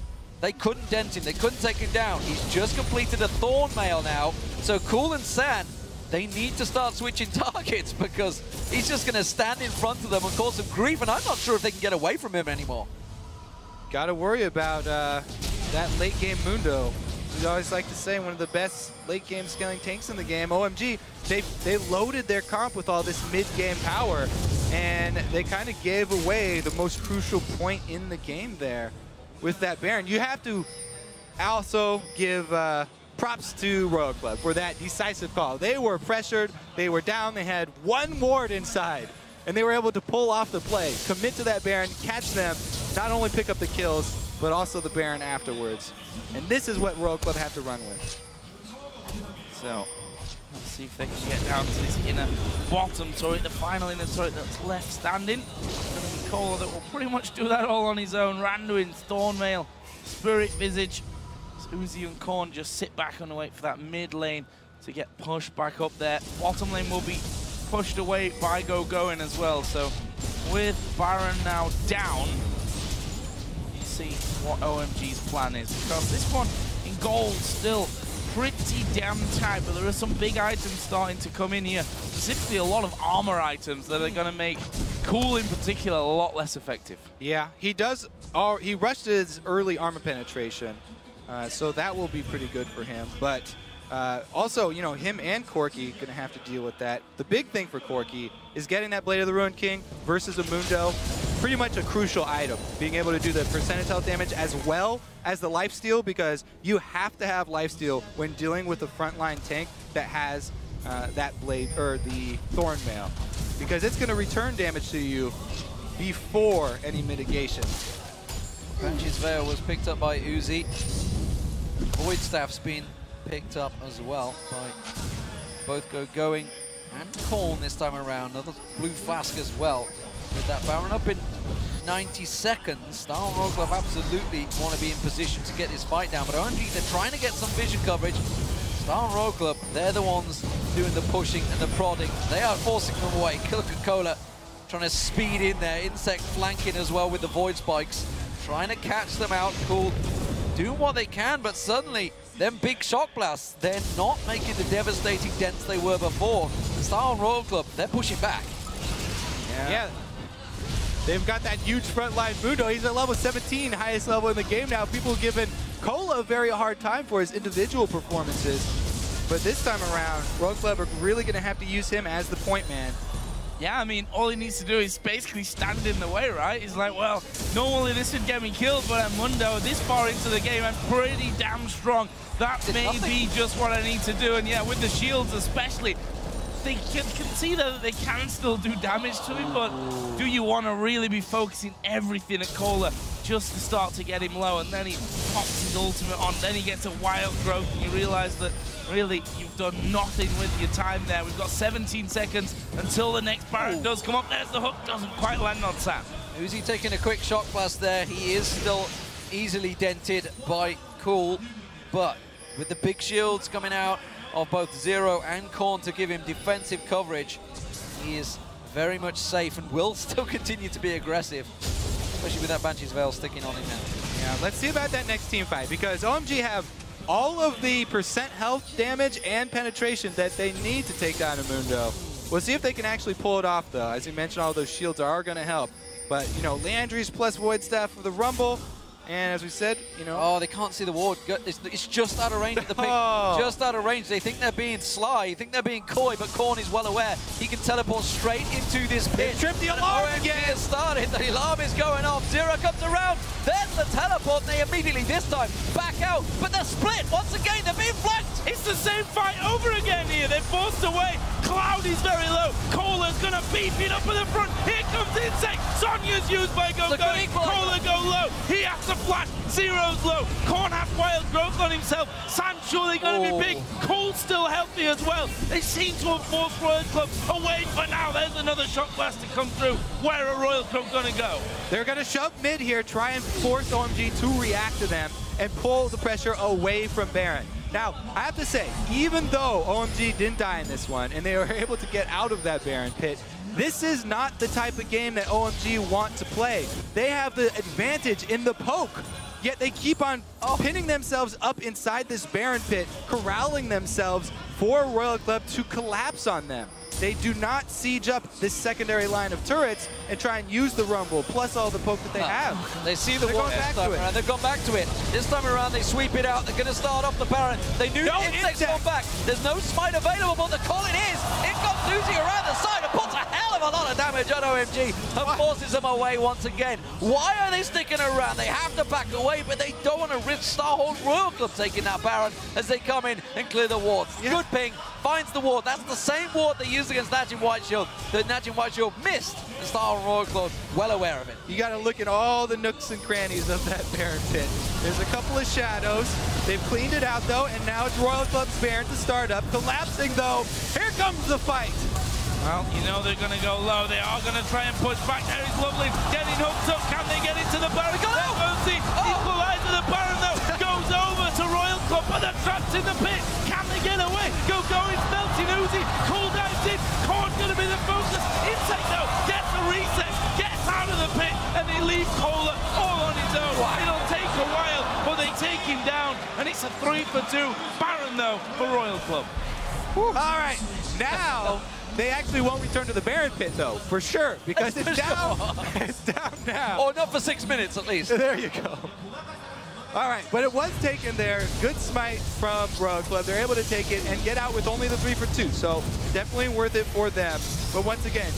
They couldn't dent him, they couldn't take him down. He's just completed a Thorn Mail now. So Cool and San, they need to start switching targets because he's just going to stand in front of them and cause some grief, and I'm not sure if they can get away from him anymore. Got to worry about that late game Mundo. We always like to say one of the best late game scaling tanks in the game. OMG, they loaded their comp with all this mid game power, and they kind of gave away the most crucial point in the game there with that Baron. You have to also give props to Royal Club for that decisive call. They were pressured, they were down, they had one ward inside, and they were able to pull off the play, commit to that Baron, catch them, not only pick up the kills, but also the Baron afterwards. And this is what Royal Club have to run with. So, let's see if they can get down to this inner bottom turret, the final inner turret that's left standing. It's going to be Cola that will pretty much do that all on his own. Randuin, Thornmail, Spirit Visage. So Uzi and Korn just sit back and wait for that mid lane to get pushed back up there. Bottom lane will be pushed away by Going as well. So with Baron now down, you see what OMG's plan is. Because this one in gold still pretty damn tight, but there are some big items starting to come in here. Specifically a lot of armor items that are going to make Cool in particular a lot less effective. Yeah, he does. He rushed his early armor penetration, so that will be pretty good for him. But also, you know, him and Corki going to have to deal with that. The big thing for Corki is getting that Blade of the Ruined King versus a Mundo. Pretty much a crucial item, being able to do the percentage health damage as well as the lifesteal, because you have to have lifesteal when dealing with a frontline tank that has that blade or the Thornmail, because it's going to return damage to you before any mitigation. Banshee's Veil was picked up by Uzi. Void Staff's been picked up as well by both Going and Korn this time around. Another blue flask as well. With that Baron up in 90 seconds, Star Royal Club absolutely want to be in position to get this fight down, but OMG, they're trying to get some vision coverage. Star Royal Club, they're the ones doing the pushing and the prodding. They are forcing them away. Coca-Cola trying to speed in there, Insect flanking as well with the Void Spikes, trying to catch them out. Cool, doing what they can, but suddenly them big shock blasts, they're not making the devastating dents they were before. Star Royal Club, they're pushing back. Yeah. They've got that huge frontline Mundo. He's at level 17, highest level in the game now. People giving Cola a very hard time for his individual performances. But this time around, Royal Club are really going to have to use him as the point man. Yeah, I mean, all he needs to do is basically stand in the way, right? He's like, well, normally this would get me killed, but at Mundo, this far into the game, I'm pretty damn strong. That may be just what I need to do. And yeah, with the shields especially, they can see that they can still do damage to him, but do you want to really be focusing everything at Cola just to start to get him low? And then he pops his ultimate on, then he gets a wild growth, and you realize that really you've done nothing with your time there. We've got 17 seconds until the next Baron does come up. There's the hook, doesn't quite land on Sam. Uzi taking a quick shock blast there. He is still easily dented by Cool, but with the big shields coming out of both Zero and Korn to give him defensive coverage, he is very much safe and will still continue to be aggressive, especially with that Banshee's Veil sticking on him now. Yeah, let's see about that next team fight, because OMG have all of the percent health damage and penetration that they need to take down a Mundo. We'll see if they can actually pull it off, though. As you mentioned, all those shields are going to help. But, you know, Landry's plus Void Staff for the Rumble. And as we said, you know... Oh, they can't see the ward. It's just out of range of the pick. Just out of range. They think they're being sly. They think they're being coy, but Korn is well aware. He can teleport straight into this pit. They tripped the alarm again. Has started. The alarm is going off. Zero comes around. There's the teleport. They immediately, this time, back out. But they're split. Once again, they're being flanked. It's the same fight over again here. They're forced away. Cloud is very low. Cola's going to beef it up in the front. Here comes Insect. Sonya's used by Go. Cola go low. He has to flash. Zero's low. Korn has wild growth on himself. Sam's surely going to be big. Cole's still healthy as well. They seem to have forced Royal Club away, but now there's another shock blast to come through. Where are Royal Club going to go? They're going to shove mid here, try and force OMG to react to them and pull the pressure away from Baron. Now, I have to say, even though OMG didn't die in this one and they were able to get out of that Baron pit, this is not the type of game that OMG want to play. They have the advantage in the poke, yet they keep on pinning themselves up inside this Baron pit, corralling themselves for Royal Club to collapse on them. They do not siege up this secondary line of turrets and try and use the Rumble, plus all the poke that they have. They see the wall this time around. They've gone back to it. This time around, they sweep it out. They're going to start off the Baron. They knew the Insect's gone back. There's no smite available, but the call it is. It got Uzi around the side and puts a hell of a a lot of damage on OMG and forces them away once again. Why are they sticking around? They have to back away, but they don't want to risk Starhorn Royal Club taking that Baron as they come in and clear the wards. Yeah. Good ping, finds the ward. That's the same ward they used against Najin White Shield. The Najin White Shield missed. The Starhorn Royal Club, well aware of it. You got to look at all the nooks and crannies of that Baron pit. There's a couple of shadows. They've cleaned it out, though, and now it's Royal Club's Baron to start up. Collapsing, though. Here comes the fight. Well, you know they're going to go low. They are going to try and push back. There is Lovely getting hooked up. Can they get into the Baron? There goes the equalizer. The Baron, though, goes over to Royal Club, but they're trapped in the pit. Can they get away? Going, melting Uzi. Cool dives in. Korn's going to be the focus. Intake, though, gets a reset, gets out of the pit, and they leave Kohler all on his own. Wow. It'll take a while, but they take him down, and it's a 3-for-2. Baron, though, for Royal Club. Whew. All right, now they actually won't return to the Baron pit, though, for sure, because it's down. It's down now. Or not for 6 minutes, at least. There you go. All right, but it was taken there. Good smite from Royal Club. They're able to take it and get out with only the 3-for-2, so definitely worth it for them. But once again,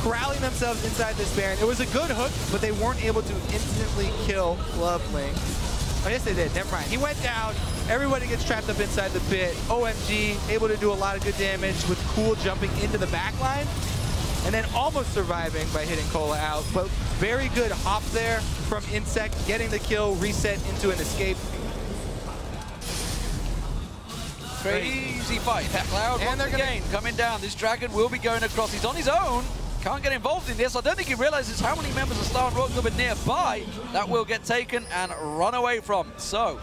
corralling themselves inside this Baron. It was a good hook, but they weren't able to instantly kill Loveling. Oh, yes, they did. Never mind. He went down. Everybody gets trapped up inside the pit. OMG able to do a lot of good damage with Cool jumping into the back line and then almost surviving by hitting Cola out. But very good hop there from Insect, getting the kill, reset into an escape. Crazy fight. Cloud and they're again coming down. This Dragon will be going across. He's on his own. Can't get involved in this. I don't think he realizes how many members of Starhorn Royal Club are nearby. That will get taken and run away from. So,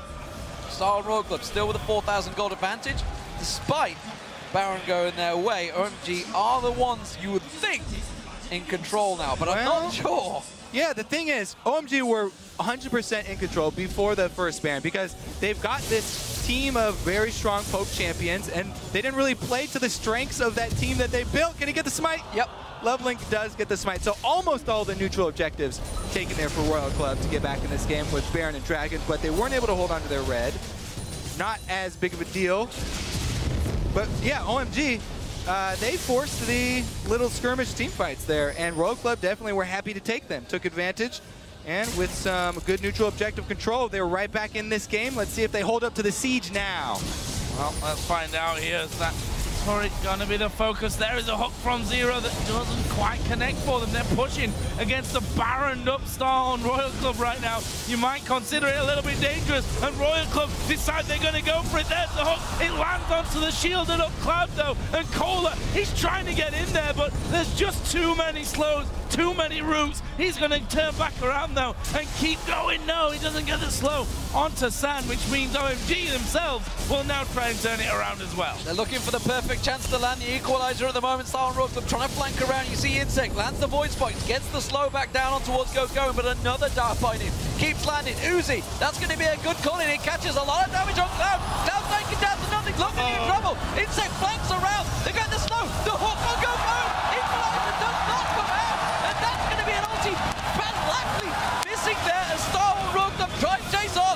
Starhorn Royal Club still with a 4,000 gold advantage, despite Baron going their way. OMG are the ones you would think in control now, but I'm not sure. Yeah, the thing is, OMG were 100% in control before the first Baron because they've got this team of very strong poke champions, and they didn't really play to the strengths of that team that they built. Can he get the smite? Yep. Lovelink does get the smite, so almost all the neutral objectives taken there for Royal Club to get back in this game with Baron and Dragon, but they weren't able to hold on to their red. Not as big of a deal. But yeah, OMG, they forced the little skirmish team fights there, and Royal Club definitely were happy to take them. Took advantage, and with some good neutral objective control, they're right back in this game. Let's see if they hold up to the siege now. Well, let's find out here. Is that turret gonna be the focus? There is a hook from Zero that doesn't quite connect for them. They're pushing against the Baroned up Starhorn Royal Club right now. You might consider it a little bit dangerous, and Royal Club decide they're gonna go for it. There's the hook. It lands onto the shielded up Cloud though, and Kohler, he's trying to get in there, but there's just too many slows, too many routes. He's gonna turn back around though and keep going. No, he doesn't get the slow onto Sand, which means OMG themselves will now try and turn it around as well. They're looking for the perfect chance to land the equalizer at the moment. Starhorn Royal Club trying to flank around. You see Insect lands the void spike, gets the slow back down on towards Going, but another dart by him keeps landing. Uzi, that's going to be a good call in. It catches a lot of damage on Cloud. Cloud taking down to nothing. Looking in trouble. Insect flanks around. They got the slow. The hook on Go. Equalizer does not come out, and that's going to be an ulti. Ben Lackley missing there as Starhorn Royal Club try to chase on.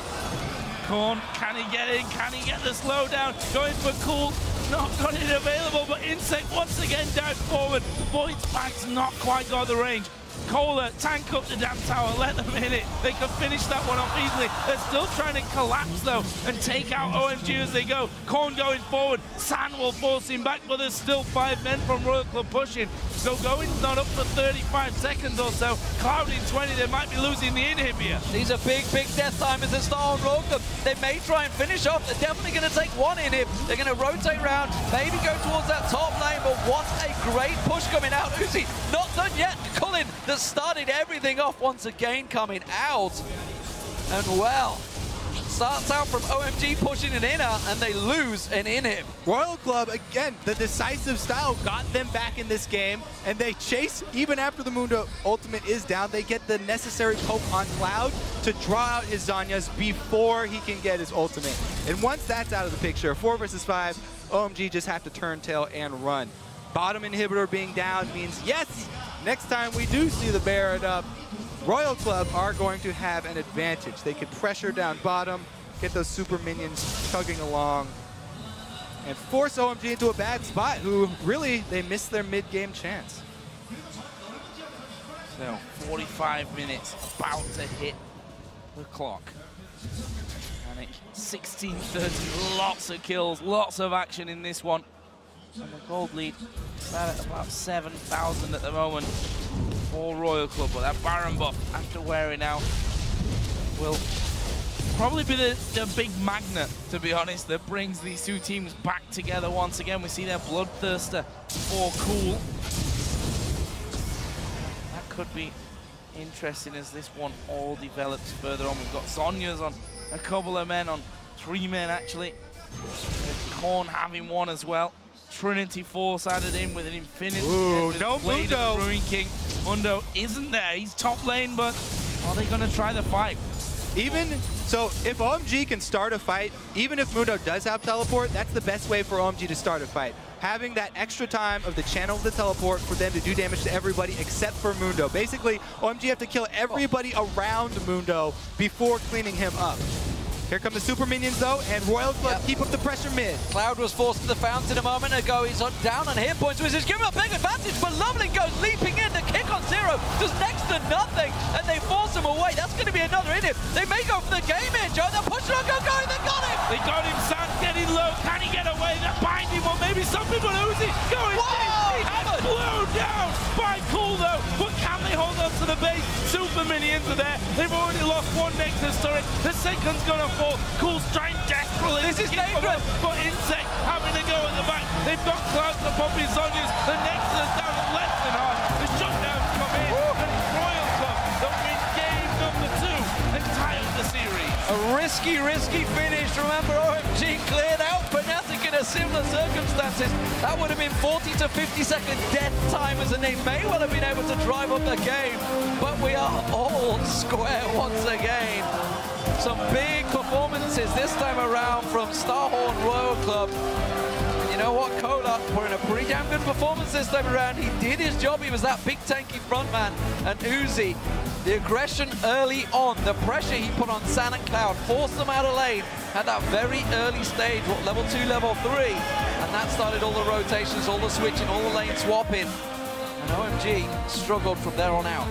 Korn, can he get in? Can he get the slowdown? Going for Cool. Not got it available, but Insect once again down forward. Void Spike's not quite got the range. Kohler, tank up the damn tower, let them hit it. They can finish that one off easily. They're still trying to collapse though and take out OMG as they go. Korn going forward, San will force him back, but there's still 5 men from Royal Club pushing. So Going's not up for 35 seconds or so. Cloud in 20, they might be losing the inhib here. These are big death timers at Starhorn Royal Club. They may try and finish off. They're definitely going to take one inhib. They're going to rotate around, maybe go towards that top lane, but what a great push coming out. Uzi, not done yet. Cullen that started everything off once again coming out. And well, starts out from OMG pushing an inner, and they lose an inhib. Royal Club, again, the decisive style got them back in this game, and they chase, even after the Mundo ultimate is down, they get the necessary poke on Cloud to draw out his Zanyas before he can get his ultimate. And once that's out of the picture, 4 versus 5, OMG just have to turn tail and run. Bottom inhibitor being down means, yes, next time we do see the Baron up, Royal Club are going to have an advantage. They can pressure down bottom, get those super minions chugging along, and force OMG into a bad spot, who really, they missed their mid-game chance. So 45 minutes about to hit the clock. And it's 16-30, lots of kills, lots of action in this one. And the gold lead is at about 7,000 at the moment for Royal Club. But that Baron buff, after wearing out, will probably be the big magnet, to be honest, that brings these two teams back together once again. We see their Bloodthirster for cool. That could be interesting as this one all develops further on. We've got Sonya's on a couple of men, on 3 men actually. Korn having one as well. Trinity Force added in with an Infinity. Ooh, no Mundo. Ruin King. Mundo isn't there. He's top lane, but are they going to try the fight? Even so, if OMG can start a fight, even if Mundo does have teleport, that's the best way for OMG to start a fight. Having that extra time of the channel of the teleport for them to do damage to everybody except for Mundo. Basically, OMG have to kill everybody around Mundo before cleaning him up. Here come the super minions though, and Royal Club keep up the pressure mid. Cloud was forced to the fountain a moment ago. He's down on hit points, which is giving him a big advantage, but Loveling goes leaping in. The kick on Zero does next to nothing, and they force him away. That's going to be another hit. They may go for the game here, Joe. They're pushing on, going, they got him! They got him, Sand's getting low. Can he get away? They're binding one, maybe something, but Uzi going deep. And blown down by Cool though. But can they hold on to the base? Super minions are there. They've already lost one Nexus turret. The second's gonna fall. Cool's trying desperately. This is dangerous. But Insect having to go at the back. They've got Cloud to pop his Sonya's. The Nexus is down at less than half. The shutdowns come in. And it's Royal Club that win game number 2 and tie up the series. A risky finish. Remember, OMG cleared out Fnatic in a similar circumstances. That would have been 40 to 50 second death timers, and they may well have been able to drive up the game. But we are all square once again. Some big performances this time around from Starhorn Royal Club. And you know what, Cola put in a pretty damn good performance this time around. He did his job. He was that big tanky frontman. And Uzi, the aggression early on, the pressure he put on San and Cloud, forced them out of lane at that very early stage, what, level 2, level 3. And that started all the rotations, all the switching, all the lane swapping. And OMG struggled from there on out.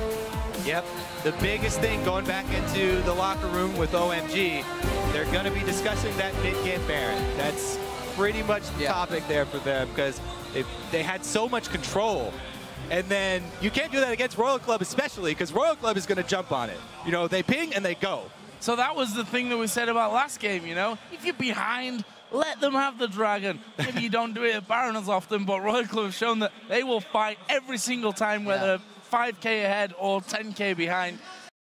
Yep, the biggest thing going back into the locker room with OMG, they're going to be discussing that mid-game Baron. That's pretty much the topic there for them, because they had so much control. And then you can't do that against Royal Club especially, because Royal Club is going to jump on it. You know, they ping and they go. So that was the thing that we said about last game, you know? If you're behind, let them have the dragon. Maybe you don't do it at Baron as often, but Royal Club have shown that they will fight every single time, whether 5K ahead or 10K behind.